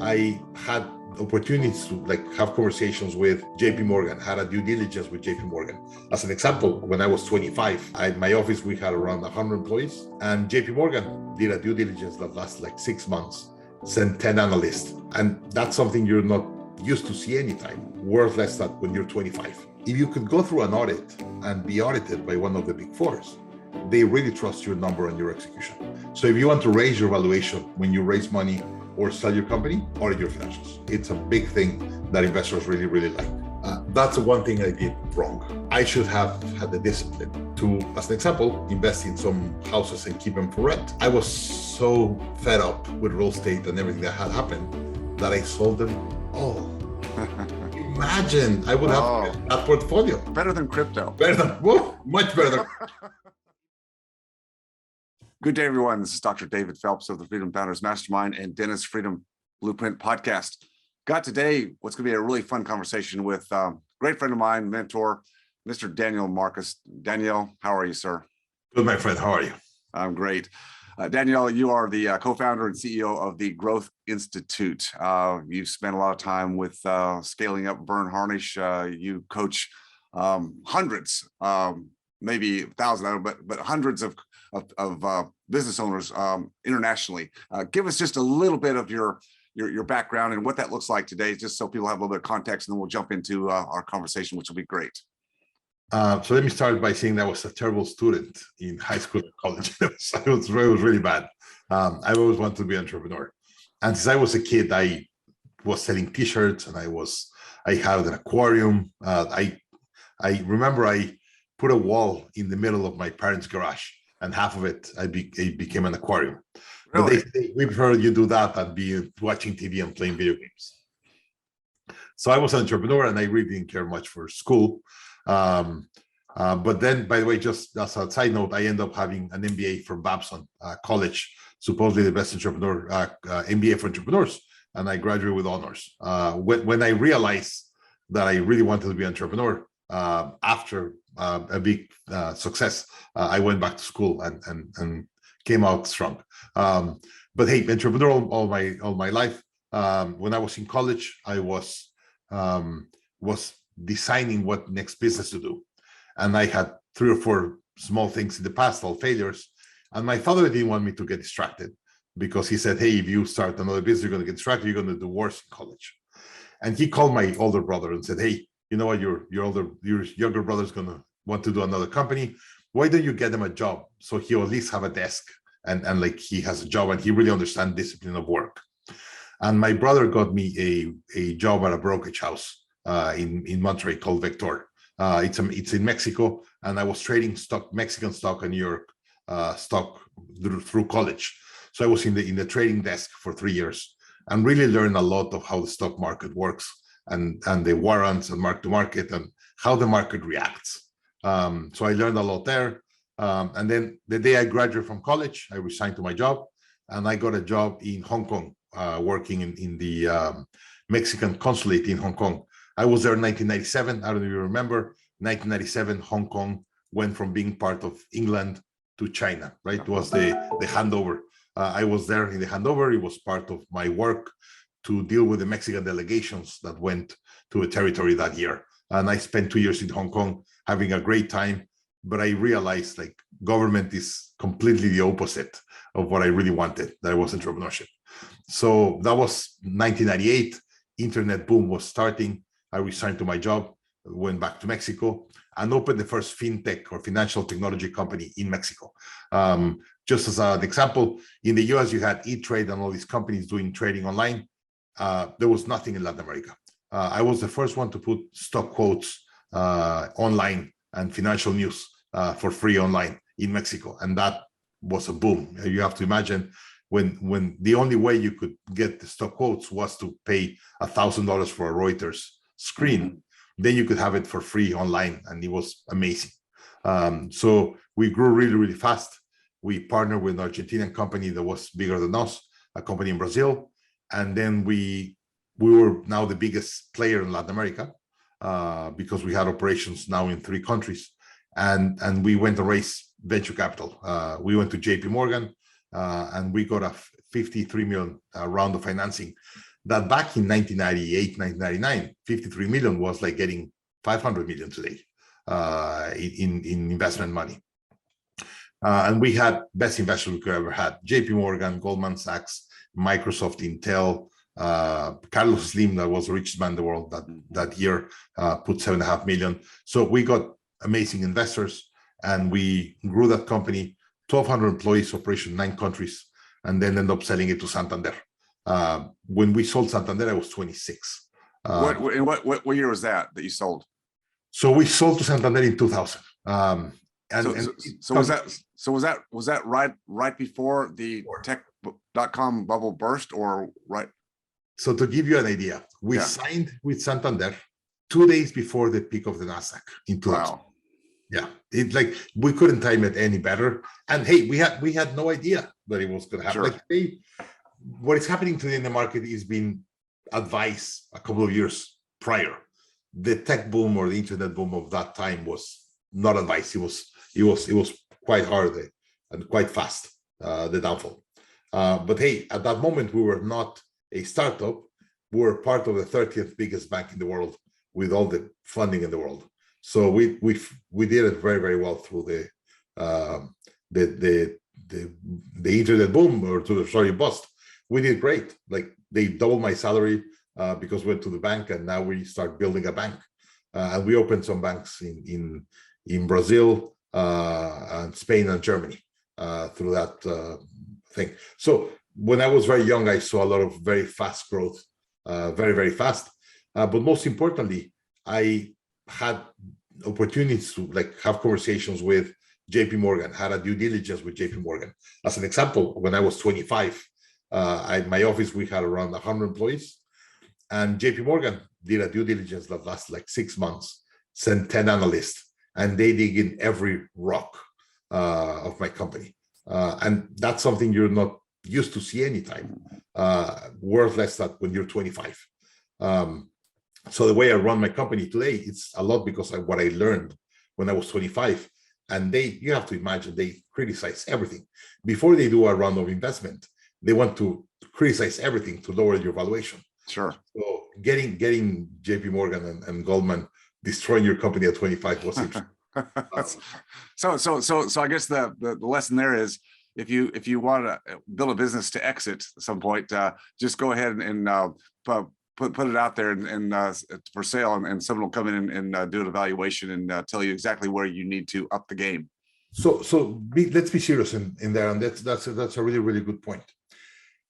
I had opportunities to have conversations with JP Morgan, had a due diligence with JP Morgan. As an example, when I was 25, in my office, we had around 100 employees, and JP Morgan did a due diligence that lasted 6 months, sent 10 analysts. And that's something you're not used to see anytime, worth less than when you're 25. If you could go through an audit and be audited by one of the big fours, they really trust your number and your execution. So if you want to raise your valuation when you raise money or sell your company, audit your financials. It's a big thing that investors really, really like. That's the one thing I did wrong. I should have had the discipline to, as an example, invest in some houses and keep them for rent. I was so fed up with real estate and everything that had happened that I sold them all. Imagine I would have that portfolio. Better than crypto. Better than, whoa, much better than. Good day, everyone. This is Dr. David Phelps of the Freedom Founders Mastermind and Dennis Freedom Blueprint Podcast. Got today what's going to be a really fun conversation with a great friend of mine, mentor, Mr. Daniel Marcus. Daniel, how are you, sir? Good, my friend. How are you? I'm great. Daniel, you are the co-founder and CEO of the Growth Institute. You've spent a lot of time with scaling up Burn Harnish. You coach hundreds, maybe 1,000, but hundreds of business owners internationally. Give us just a little bit of your background and what that looks like today, just so people have a little bit of context, and then we'll jump into our conversation, which will be great. So let me start by saying that I was a terrible student in high school and college. it was really bad. I always wanted to be an entrepreneur. And since I was a kid, I was selling t-shirts and I had an aquarium. I remember I put a wall in the middle of my parents' garage, and half of it, it became an aquarium. Really? But we've heard you do that and be watching TV and playing video games. So I was an entrepreneur and I really didn't care much for school. But then, by the way, just as a side note, I ended up having an MBA from Babson College, supposedly the best MBA for entrepreneurs, and I graduated with honors. When I realized that I really wanted to be an entrepreneur, after a big success, I went back to school and came out strong. But hey, entrepreneur all my life. When I was in college, I was designing what next business to do, and I had 3 or 4 small things in the past, all failures. And my father didn't want me to get distracted, because he said, "Hey, if you start another business, you're going to get distracted. You're going to do worse in college." And he called my older brother and said, "Hey, you know what? Your younger brother's going to want to do another company. Why don't you get him a job so he'll at least have a desk and he has a job and he really understands discipline of work?" And my brother got me a job at a brokerage house in Monterrey called Vector. It's in Mexico, and I was trading Mexican stock and New York stock through college. So I was in the trading desk for 3 years and really learned a lot of how the stock market works and the warrants and mark to market and how the market reacts. So I learned a lot there. And then the day I graduated from college, I resigned to my job, and I got a job in Hong Kong, working in the Mexican consulate in Hong Kong. I was there in 1997. I don't know if you remember. 1997, Hong Kong went from being part of England to China, right? It was the handover. I was there in the handover. It was part of my work to deal with the Mexican delegations that went to a territory that year. And I spent 2 years in Hong Kong having a great time. But I realized government is completely the opposite of what I really wanted. That was entrepreneurship. So that was 1998. Internet boom was starting. I resigned to my job, went back to Mexico, and opened the first fintech or financial technology company in Mexico. Just as an example, in the US, you had E-Trade and all these companies doing trading online. There was nothing in Latin America. I was the first one to put stock quotes online and financial news for free online in Mexico, and that was a boom. You have to imagine when the only way you could get the stock quotes was to pay $1,000 for a Reuters screen. Then you could have it for free online, and it was amazing. So we grew really, really fast. We partnered with an Argentinian company that was bigger than us, a company in Brazil, and then we were now the biggest player in Latin America, because we had operations now in 3 countries, and we went to raise venture capital. We went to JP Morgan, and we got a $53 million round of financing. that back in 1998, 1999, 53 million was like getting 500 million today in investment money. And we had best investors we could ever had: JP Morgan, Goldman Sachs, Microsoft, Intel, Carlos Slim, that was the richest man in the world that year, put 7.5 million. So we got amazing investors, and we grew that company, 1,200 employees, operation in 9 countries, and then ended up selling it to Santander. When we sold Santander, I was 26. What year was that you sold? So we sold to Santander in 2000. Was that right before the tech.com bubble burst, or right? So to give you an idea, we signed with Santander 2 days before the peak of the Nasdaq in 2000. Wow. Yeah, it's like we couldn't time it any better. And hey, we had no idea that it was going to happen. Sure. Like what is happening today in the market is being advised a couple of years prior. The tech boom or the internet boom of that time was not advised. It was quite hard and quite fast, the downfall. But hey, at that moment, we were not a startup. We were part of the 30th biggest bank in the world with all the funding in the world. So we did it very, very well through the internet boom, or bust. We did great. Like they doubled my salary because we went to the bank, and now we start building a bank. And we opened some banks in Brazil and Spain and Germany through that thing. So when I was very young, I saw a lot of very fast growth, very, very fast. But most importantly, I had opportunities to like have conversations with JP Morgan, had a due diligence with JP Morgan. As an example, when I was 25, my office, we had around 100 employees, and JP Morgan did a due diligence that lasted like 6 months, sent 10 analysts, and they dig in every rock of my company. And that's something you're not used to see anytime, worth less than when you're 25. So the way I run my company today, it's a lot because of what I learned when I was 25. And you have to imagine, they criticize everything. Before they do a round of investment, they want to criticize everything to lower your valuation. Sure. So getting JP Morgan and Goldman destroying your company at 25 was interesting. So I guess the lesson there is, if you want to build a business to exit at some point, just go ahead and put it out there and for sale, and someone will come in and do an evaluation and tell you exactly where you need to up the game. So let's be serious in there, and that's a really, really good point.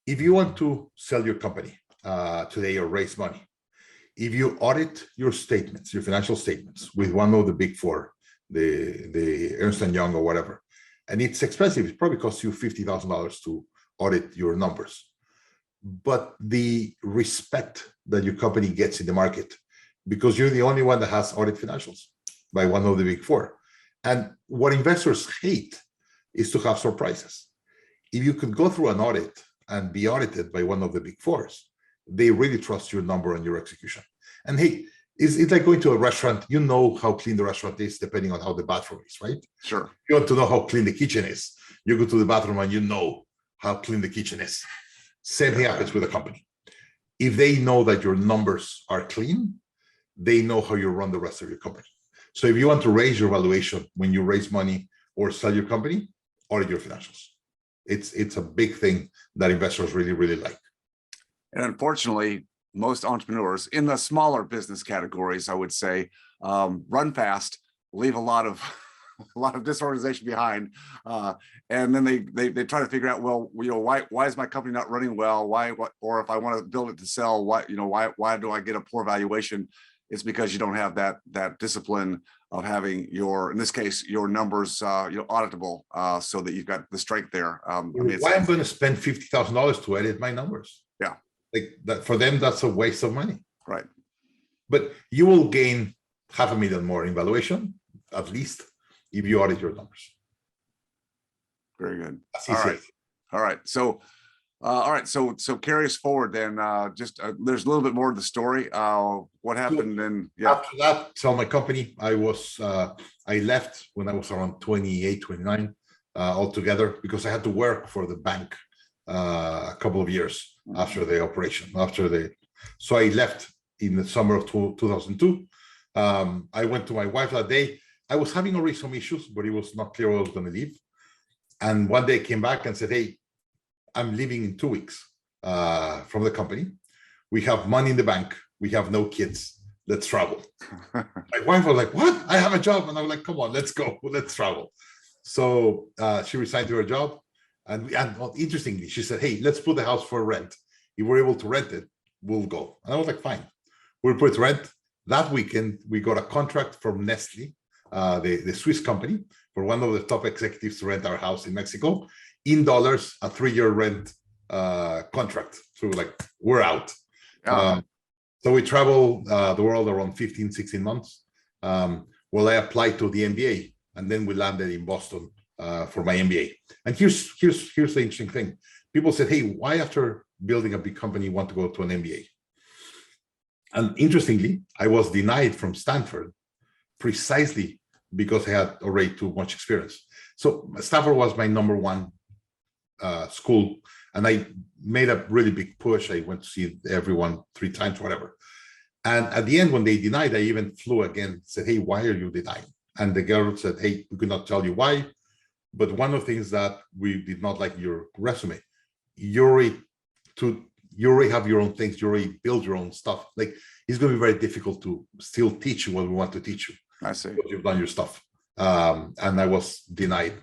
If you want to sell your company today or raise money, if you audit your statements, your financial statements, with one of the big four, the Ernst & Young or whatever, and it's expensive, it probably costs you $50,000 to audit your numbers. But the respect that your company gets in the market, because you're the only one that has audit financials by one of the big four. And what investors hate is to have surprises. If you could go through an audit and be audited by one of the big fours, they really trust your number and your execution. And hey, it's like going to a restaurant. You know how clean the restaurant is depending on how the bathroom is, right? Sure. You want to know how clean the kitchen is. You go to the bathroom and you know how clean the kitchen is. Same thing happens with a company. If they know that your numbers are clean, they know how you run the rest of your company. So if you want to raise your valuation when you raise money or sell your company, audit your financials. It's a big thing that investors really, really like. And unfortunately, most entrepreneurs in the smaller business categories, I would say, run fast, leave a lot of disorganization behind, and then they try to figure out, well, why is my company not running well? Or if I want to build it to sell, why do I get a poor valuation? It's because you don't have that discipline of having in this case, your numbers auditable, so that you've got the strength there. Why I'm going to spend $50,000 to edit my numbers? Yeah, like that for them, that's a waste of money. Right. But you will gain $500,000 more in valuation, at least, if you audit your numbers. Very good. All right. So, So carry us forward then. There's a little bit more to the story. What happened then? Yeah. After that, sell my company. I left when I was around 28, 29 altogether, because I had to work for the bank a couple of years after the operation, so I left in the summer of 2002. I went to my wife that day. I was having already some issues, but it was not clear I was going to leave. And one day I came back and said, hey, I'm leaving in 2 weeks from the company. We have money in the bank. We have no kids. Let's travel. My wife was like, what? I have a job. And I was like, come on, let's go. Let's travel. So she resigned to her job. And interestingly, she said, hey, let's put the house for rent. If we're able to rent it, we'll go. And I was like, fine. We'll put rent. That weekend, we got a contract from Nestle, the Swiss company, for one of the top executives to rent our house in Mexico in dollars, a 3-year rent contract. So like, we're out. So we travel the world around 15, 16 months. Well, I applied to the MBA, and then we landed in Boston for my MBA. And here's the interesting thing. People said, hey, why after building a big company you want to go to an MBA? And interestingly, I was denied from Stanford precisely because I had already too much experience. So Stanford was my number one school, and I made a really big push. I went to see everyone 3 times, whatever. And at the end, when they denied, I even flew again, said, hey, why are you denying? And the girl said, hey, we could not tell you why. But one of the things that we did not like your resume, you already have your own things, you already build your own stuff. Like, it's going to be very difficult to still teach you what we want to teach you. I see. You've done your stuff. And I was denied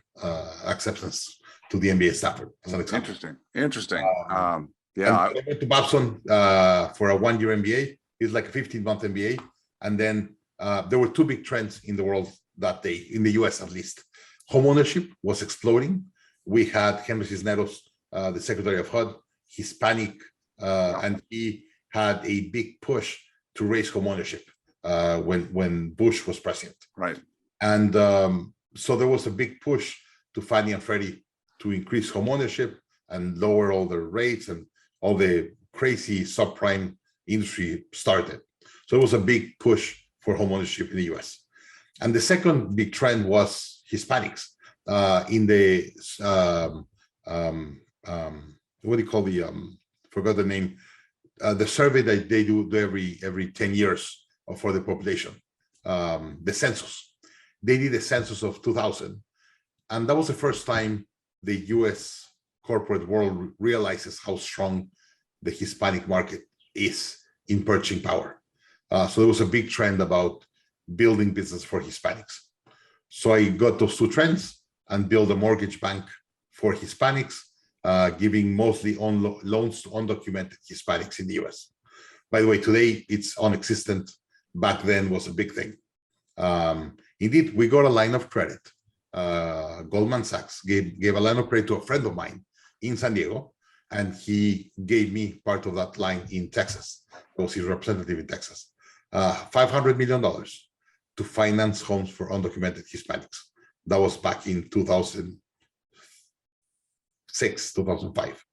acceptance to the MBA Stanford, as an example. Interesting. I went to Babson for a 1-year MBA. It's like a 15-month MBA. And then there were 2 big trends in the world that day, in the US at least. Home ownership was exploding. We had Henry Cisneros, the Secretary of HUD, Hispanic, and he had a big push to raise home ownership when Bush was president. Right. And so there was a big push to Fannie and Freddie to increase home ownership and lower all the rates, and all the crazy subprime industry started. So it was a big push for home ownership in the US. And the second big trend was Hispanics in the what do you call the forgot the name, the survey that they do every 10 years for the population, the census. They did a census of 2000, and that was the first time the US corporate world realizes how strong the Hispanic market is in purchasing power. So there was a big trend about building business for Hispanics. So I got those 2 trends and built a mortgage bank for Hispanics, giving mostly loans to undocumented Hispanics in the US. By the way, today it's non-existent. Back then was a big thing. Indeed, we got a line of credit. Goldman Sachs gave a line of credit to a friend of mine in San Diego, and he gave me part of that line in Texas. I was his representative in Texas. $500 million to finance homes for undocumented Hispanics. That was back in 2006, 2005,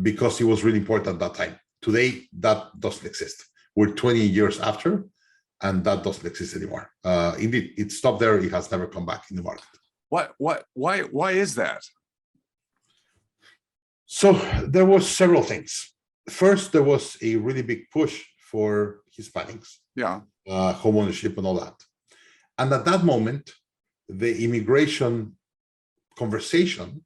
because it was really important at that time. Today, that doesn't exist. We're 20 years after, and that doesn't exist anymore. Indeed, it stopped there. It has never come back in the market. Why is that? So there was several things. First, there was a really big push for Hispanics, home ownership and all that. And at that moment, the immigration conversation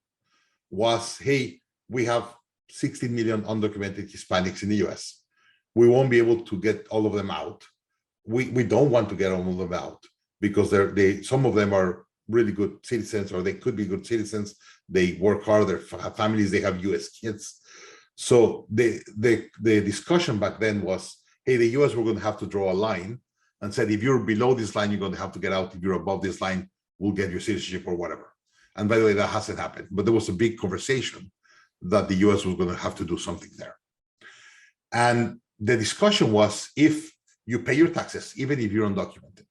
was, hey, we have 16 million undocumented Hispanics in the US. We won't be able to get all of them out. We don't want to get all of them out because some of them are really good citizens, or they could be good citizens. They work hard, their families, they have US kids. So the discussion back then was, hey, the US, we're going to have to draw a line and said, if you're below this line, you're going to have to get out. If you're above this line, we'll get your citizenship or whatever. And by the way, that hasn't happened, but there was a big conversation that the US was going to have to do something there. And the discussion was, if you pay your taxes, even if you're undocumented,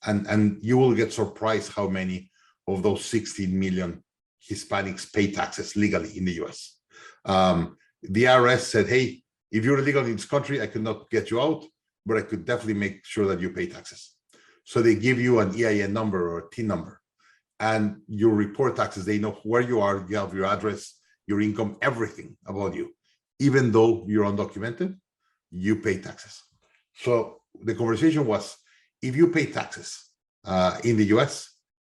and you will get surprised how many of those 16 million Hispanics pay taxes legally in the US. The IRS said, hey, if you're illegal in this country, I could not get you out, but I could definitely make sure that you pay taxes. So they give you an EIN number or a TIN number, and you report taxes. They know where you are, you have your address, your income, everything about you. even though you're undocumented, you pay taxes. So the conversation was, if you pay taxes in the US,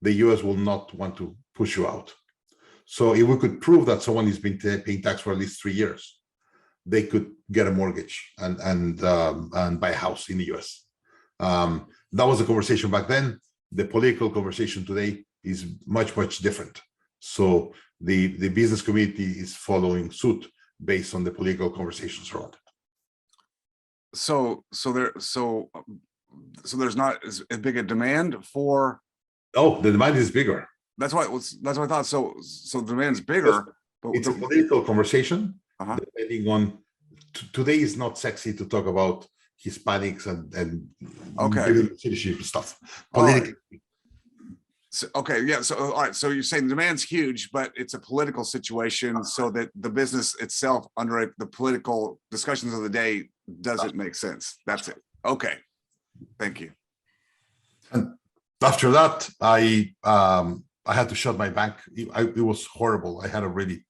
the US will not want to push you out. So if we could prove that someone has been paying tax for at least 3 years, they could get a mortgage and buy a house in the US. That was the conversation back then. The political conversation today is much, much different. So the business community is following suit based on the political conversations around it. So there's not as big a demand for. Oh, the demand is bigger. That's what I thought. So the demand's bigger. But it's a political conversation. Uh-huh. Depending on today is not sexy to talk about Hispanics and okay citizenship stuff. Politically. Right. So, okay, yeah. So all right. So you're saying the demand's huge, but it's a political situation, so that the business itself, under the political discussions of the day, doesn't make sense. That's it. Okay. Thank you. And after that, I had to shut my bank. It was horrible. I had a really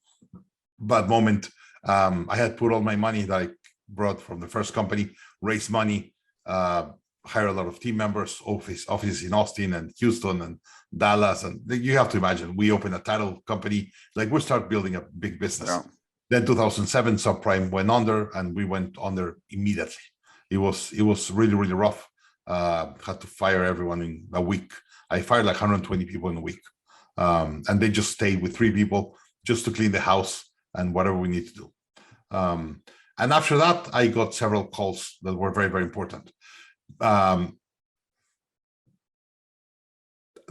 bad moment. I had put all my money that I brought from the first company, raised money, hire a lot of team members, offices in Austin and Houston and Dallas. And you have to imagine, we opened a title company, like we start building a big business. Yeah. Then 2007, subprime went under and we went under immediately. It was really, really rough. Had to fire everyone in a week. I fired like 120 people in a week. And they just stayed with 3 people just to clean the house and whatever we need to do. And after that, I got several calls that were very, very important. There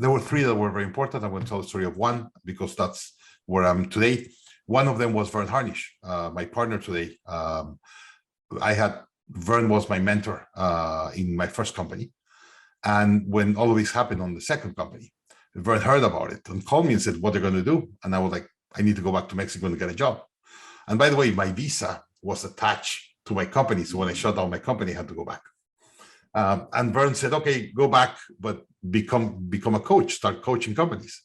were 3 that were very important. I'm going to tell the story of one because that's where I'm today. One of them was Vern Harnish, my partner today. Vern was my mentor in my first company. And when all of this happened on the second company, Vern heard about it and called me and said, what they're going to do. And I was like, I need to go back to Mexico and get a job. And by the way, my visa was attached to my company. So when I shut down my company, I had to go back. And Vern said, okay, go back, but become a coach, start coaching companies.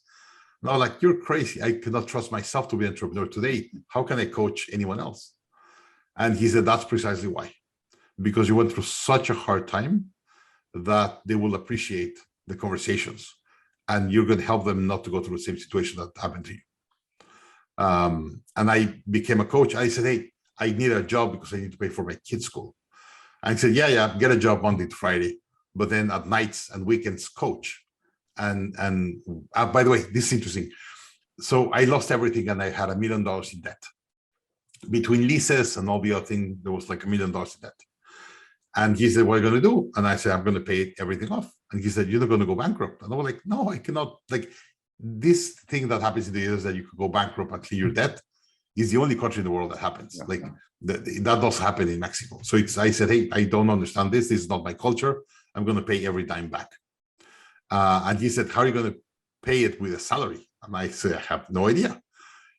And I was like, you're crazy. I cannot trust myself to be an entrepreneur today. How can I coach anyone else? And he said, that's precisely why. Because you went through such a hard time that they will appreciate the conversations and you're going to help them not to go through the same situation that happened to you. And I became a coach. I said, hey, I need a job because I need to pay for my kids' school. And I said, yeah, get a job Monday to Friday, but then at nights and weekends, coach. And by the way, this is interesting. So I lost everything and I had $1 million in debt. Between leases and all the other things, there was like $1 million in debt. And he said, what are you going to do? And I said, I'm going to pay everything off. And he said, you're not going to go bankrupt. And I was like, no, I cannot. Like, this thing that happens in the US that you could go bankrupt and clear your debt is the only country in the world that happens. Yeah. Like, that does happen in Mexico. So I said, hey, I don't understand this. This is not my culture. I'm going to pay every dime back. And he said, how are you going to pay it with a salary? And I said, I have no idea.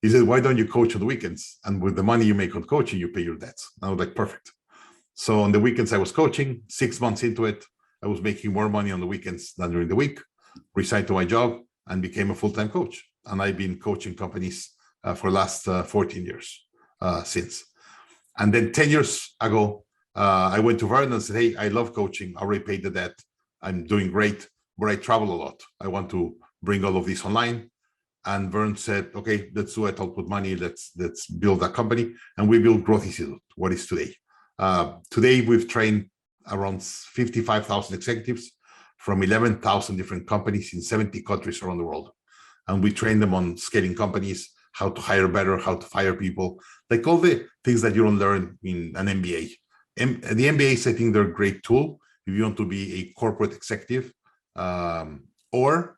He said, why don't you coach on the weekends? And with the money you make on coaching, you pay your debts. And I was like, perfect. So on the weekends, I was coaching. 6 months into it, I was making more money on the weekends than during the week, resigned to my job, and became a full-time coach. And I've been coaching companies for the last 14 years since. And then 10 years ago, I went to Vern and said, hey, I love coaching. I already paid the debt. I'm doing great, but I travel a lot. I want to bring all of this online. And Vern said, okay, let's do it. I'll put money. Let's build a company. And we built Growth Institute, what is today. Today, we've trained around 55,000 executives from 11,000 different companies in 70 countries around the world. And we train them on scaling companies, how to hire better, how to fire people, like all the things that you don't learn in an MBA. The MBAs, I think they're a great tool if you want to be a corporate executive or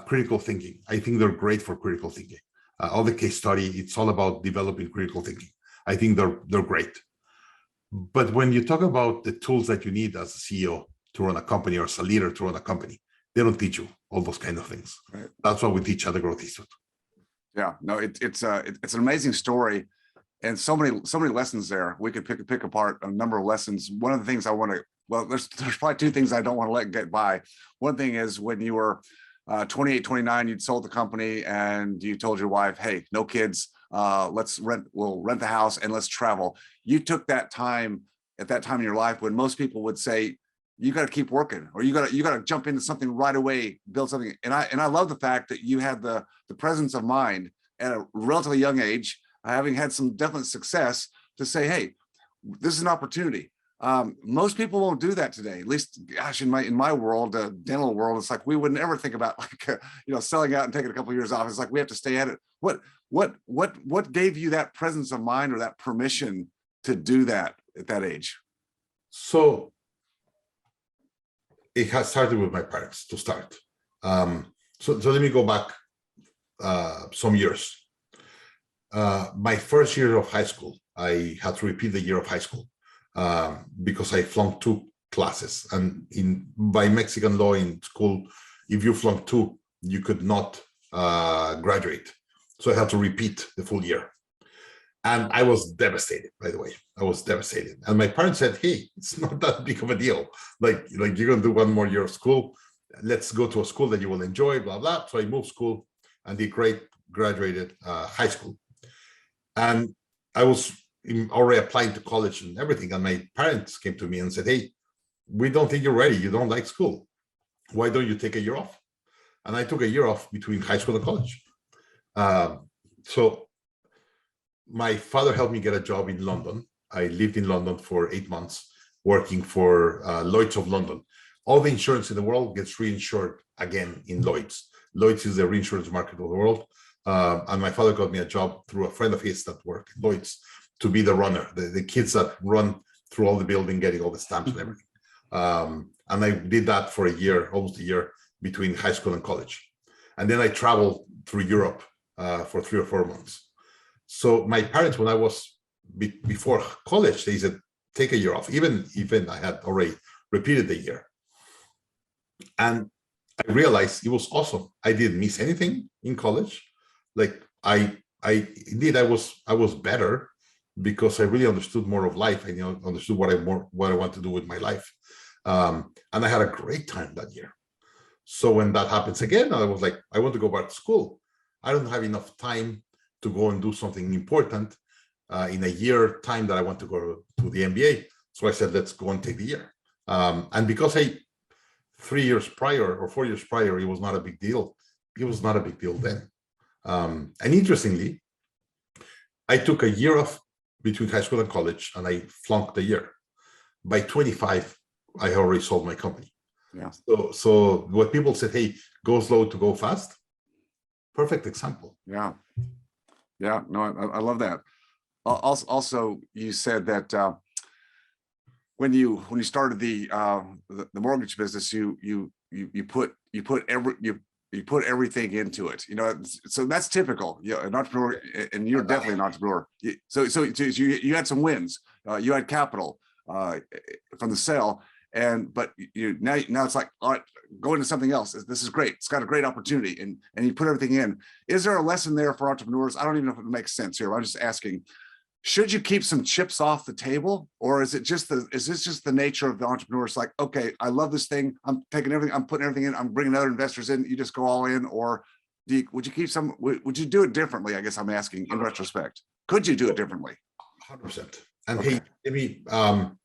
critical thinking. I think they're great for critical thinking. All the case study, it's all about developing critical thinking. I think they're great. But when you talk about the tools that you need as a CEO to run a company or as a leader to run a company, they don't teach you all those kind of things. Right. That's what we teach at the Growth Institute. Yeah, no, it's an amazing story, and so many lessons there. We could pick apart a number of lessons. One of the things I want to, well, there's probably 2 things I don't want to let get by. One thing is when you were 28, 29, you'd sold the company and you told your wife, hey, no kids. we'll rent the house and let's travel. You took that time at that time in your life when most people would say, you got to keep working, or you got to jump into something right away, build something. And I love the fact that you had the presence of mind at a relatively young age, having had some definite success, to say, hey, this is an opportunity. Most people won't do that today. At least, gosh, in my world, dental world, it's like we would never think about selling out and taking a couple of years off. It's like we have to stay at it. What gave you that presence of mind or that permission to do that at that age? So it has started with my parents to start. So let me go back some years. My first year of high school, I had to repeat the year of high school because I flunked 2 classes. And by Mexican law in school, if you flunked 2, you could not graduate. So I had to repeat the full year. And I was devastated, by the way. I was devastated. And my parents said, hey, it's not that big of a deal. Like you're going to do 1 more year of school. Let's go to a school that you will enjoy, blah, blah. So I moved school and did great, graduated high school. And I was already applying to college and everything. And my parents came to me and said, hey, we don't think you're ready. You don't like school. Why don't you take a year off? And I took a year off between high school and college. So my father helped me get a job in London. I lived in London for 8 months, working for Lloyd's of London. All the insurance in the world gets reinsured again in Lloyd's. Lloyd's is the reinsurance market of the world. And my father got me a job through a friend of his that worked at Lloyd's to be the runner, the kids that run through all the building, getting all the stamps and everything. And I did that for a year, almost a year, between high school and college. And then I traveled through Europe for 3 or 4 months. So my parents, when I was before college, they said, take a year off, even I had already repeated the year. And I realized it was awesome. I didn't miss anything in college. Like I was better because I really understood more of life. I understood what I want to do with my life. And I had a great time that year. So when that happens again, I was like, I want to go back to school. I don't have enough time to go and do something important in a year time that I want to go to the MBA. So I said, let's go and take the year. And because 3 years prior or 4 years prior, it was not a big deal. It was not a big deal then. And interestingly, I took a year off between high school and college, and I flunked the year. By 25, I already sold my company. Yeah. So what people said, hey, go slow to go fast. Perfect example. Yeah. Yeah. No, I love that. Also, you said that when you started the mortgage business, you put everything into it. So that's typical. An entrepreneur, and you're definitely an entrepreneur. So you had some wins. You had capital from the sale, but now it's like, all right, go into something else. This is great. It's got a great opportunity, and you put everything in. Is there a lesson there for entrepreneurs? I don't even know if it makes sense here. I'm just asking. Should you keep some chips off the table, or is this just the nature of the entrepreneur? It's like, okay, I love this thing. I'm taking everything. I'm putting everything in. I'm bringing other investors in. You just go all in, or would you keep some? Would you do it differently? I guess I'm asking in retrospect. Could you do it differently? 100%. And Okay. hey, maybe I'm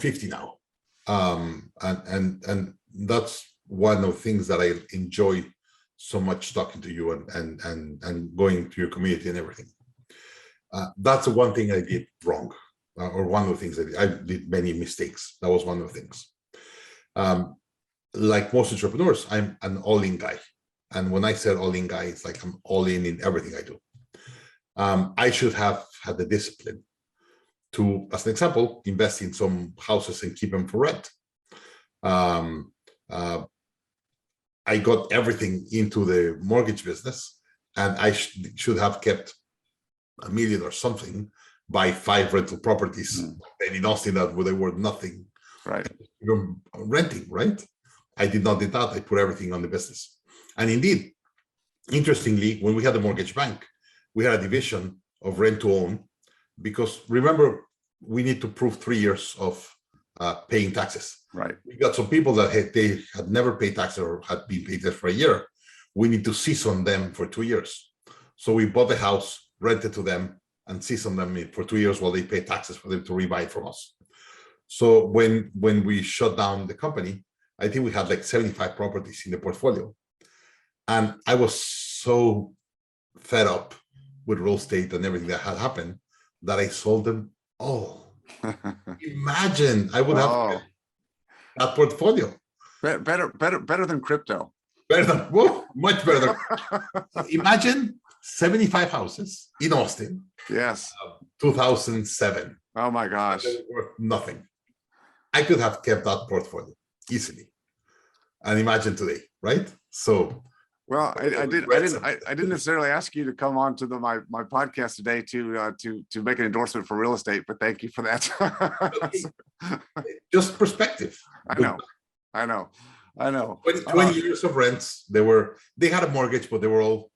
50 now, and that's one of the things that I enjoy so much, talking to you and going to your community and everything. That's the one thing I did wrong, or one of the things I did many mistakes. That was one of the things. Like most entrepreneurs, I'm an all-in guy. And when I said all-in guy, it's like I'm all in everything I do. I should have had the discipline to, as an example, invest in some houses and keep them for rent. I got everything into the mortgage business, and I should have kept $1 million or something, buy 5 rental properties in Austin that they were nothing, Right? renting, right? I did not do that. I put everything on the business. And indeed, interestingly, when we had the mortgage bank, we had a division of rent to own, because remember, we need to prove 3 years of paying taxes. Right. We got some people that they had never paid taxes or had been paid taxes for a year. We need to season them for 2 years. So we bought the house, rent it to them, and season them for 2 years while they pay taxes for them to rebuy it from us. So when we shut down the company, I think we had like 75 properties in the portfolio. And I was so fed up with real estate and everything that had happened that I sold them all. Imagine I would have that portfolio. Better than crypto. Better than, whoa, much better than. Imagine 75 houses in Austin. Yes. 2007. Oh my gosh. Worth nothing. I could have kept that portfolio easily. And imagine today, right? So, well, I didn't necessarily ask you to come on to my podcast today to make an endorsement for real estate, but thank you for that. Just perspective. I know. 20 years of rents. They had a mortgage, but they were all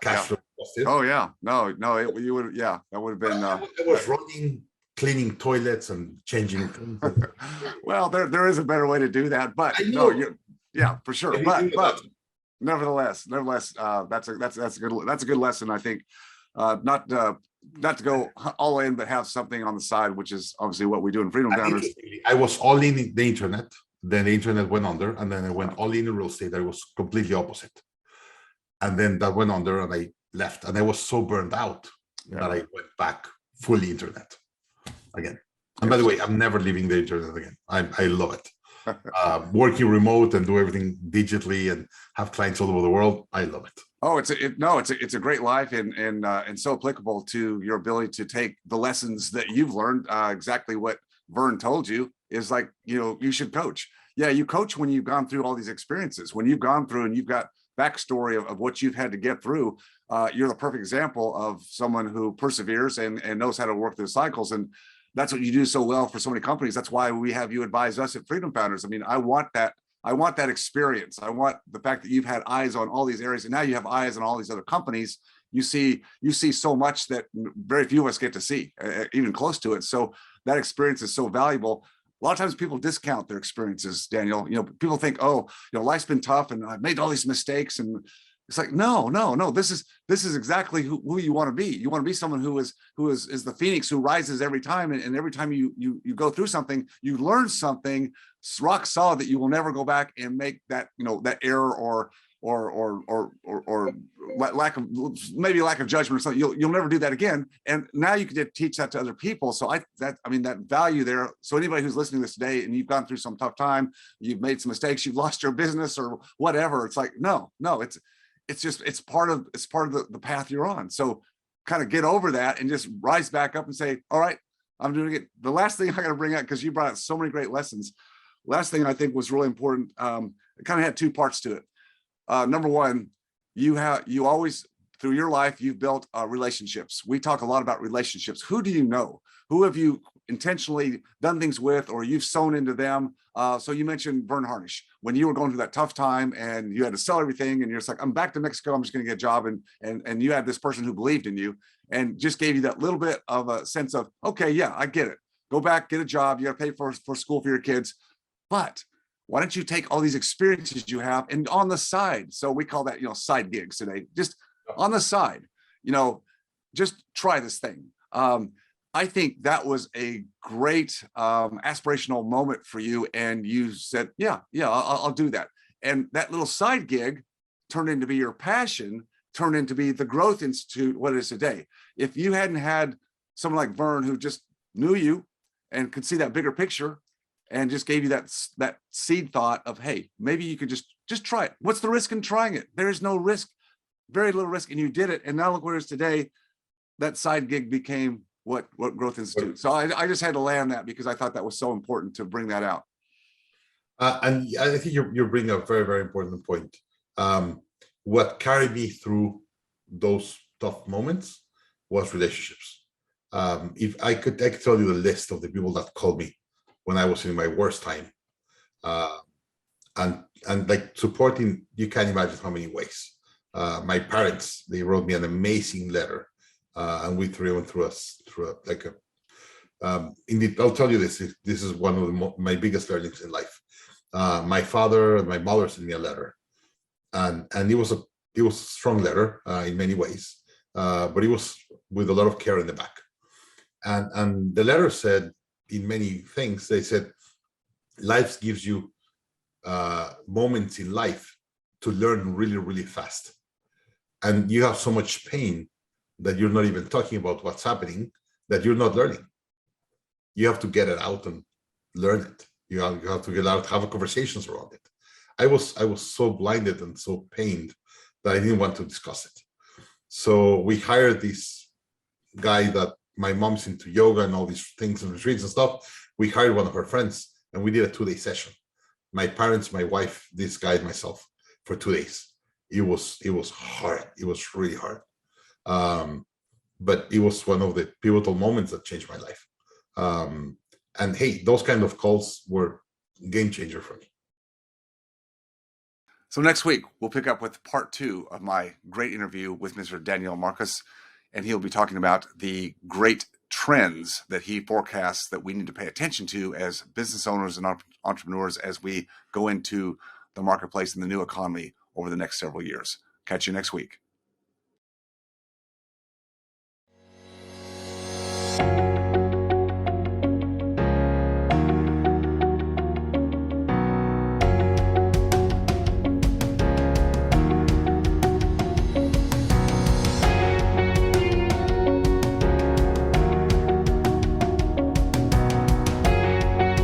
cash flow positive. Oh yeah, no, you would, yeah, that would have been. I was running, cleaning toilets and changing things. Well, there is a better way to do that, but no, yeah, for sure. But nevertheless, that's a good lesson. I think not to go all in, but have something on the side, which is obviously what we do in Freedom Founders. I was all in the internet, then the internet went under, and then I went all in real estate. I was completely opposite, and then that went under, and I left, and I was so burned out that I went back fully internet again. And by the way, I'm never leaving the internet again. I love it. Working remote and do everything digitally and have clients all over the world. I love it. Oh, it's a great life and so applicable to your ability to take the lessons that you've learned. Exactly what Vern told you is like, you should coach. Yeah, you coach when you've gone through all these experiences, when you've gone through and you've got backstory of what you've had to get through. You're the perfect example of someone who perseveres and knows how to work those cycles. And that's what you do so well for so many companies. That's why we have you advise us at Freedom Founders. I mean, I want that experience. I want the fact that you've had eyes on all these areas, and now you have eyes on all these other companies. You see so much that very few of us get to see, even close to it. So that experience is so valuable. A lot of times people discount their experiences, Daniel. People think, life's been tough and I've made all these mistakes. And it's like, no. This is exactly who you want to be. You want to be someone who is the phoenix who rises every time. And every time you go through something, you learn something rock solid that you will never go back and make that, that error or lack of judgment or something. You'll never do that again. And now you can teach that to other people. So that value there. So anybody who's listening to this today and you've gone through some tough time, you've made some mistakes, you've lost your business or whatever. It's like, no, it's part of the path you're on. So kind of get over that and just rise back up and say, all right, I'm doing it. The last thing I got to bring up, because you brought out so many great lessons. Last thing I think was really important. It kind of had two parts to it. Number one, you always, through your life, you've built relationships. We talk a lot about relationships. Who do you know? Who have you intentionally done things with, or you've sown into them? So you mentioned Vern Harnish, when you were going through that tough time and you had to sell everything and you're just like, I'm back to Mexico, I'm just going to get a job. And you had this person who believed in you and just gave you that little bit of a sense of, okay, yeah, I get it. Go back, get a job. You got to pay for school for your kids. But why don't you take all these experiences you have and on the side? So we call that, side gigs today, just on the side, just try this thing. I think that was a great aspirational moment for you. And you said, yeah, I'll do that. And that little side gig turned into be your passion, turned into be the Growth Institute, what it is today. If you hadn't had someone like Vern who just knew you and could see that bigger picture and just gave you that seed thought of, hey, maybe you could just try it. What's the risk in trying it? There is no risk, very little risk, and you did it. And now look where it is today. That side gig became what Growth Institute. So I just had to land that because I thought that was so important to bring that out. And I think you're bringing a very, very important point. What carried me through those tough moments was relationships. If I could tell you the list of the people that called me when I was in my worst time, and like supporting, you can't imagine how many ways. My parents, they wrote me an amazing letter, and we went through indeed, I'll tell you this is one of my biggest learnings in life. My father and my mother sent me a letter, and it was a strong letter in many ways, but it was with a lot of care in the back. And the letter said, in many things, they said, life gives you moments in life to learn really, really fast. And you have so much pain that you're not even talking about what's happening, that you're not learning. You have to get it out and learn it. You have to get out, have conversations around it. I was so blinded and so pained that I didn't want to discuss it. So we hired this guy that my mom's into yoga and all these things and retreats and stuff. We hired one of her friends and we did a 2-day session. My parents, my wife, this guy, and myself, for 2 days. It was hard. It was really hard. But it was one of the pivotal moments that changed my life. And hey, those kind of calls were game changer for me. So next week, we'll pick up with part 2 of my great interview with Mr. Daniel Marcus, and he'll be talking about the great trends that he forecasts that we need to pay attention to as business owners and entrepreneurs as we go into the marketplace and the new economy over the next several years. Catch you next week.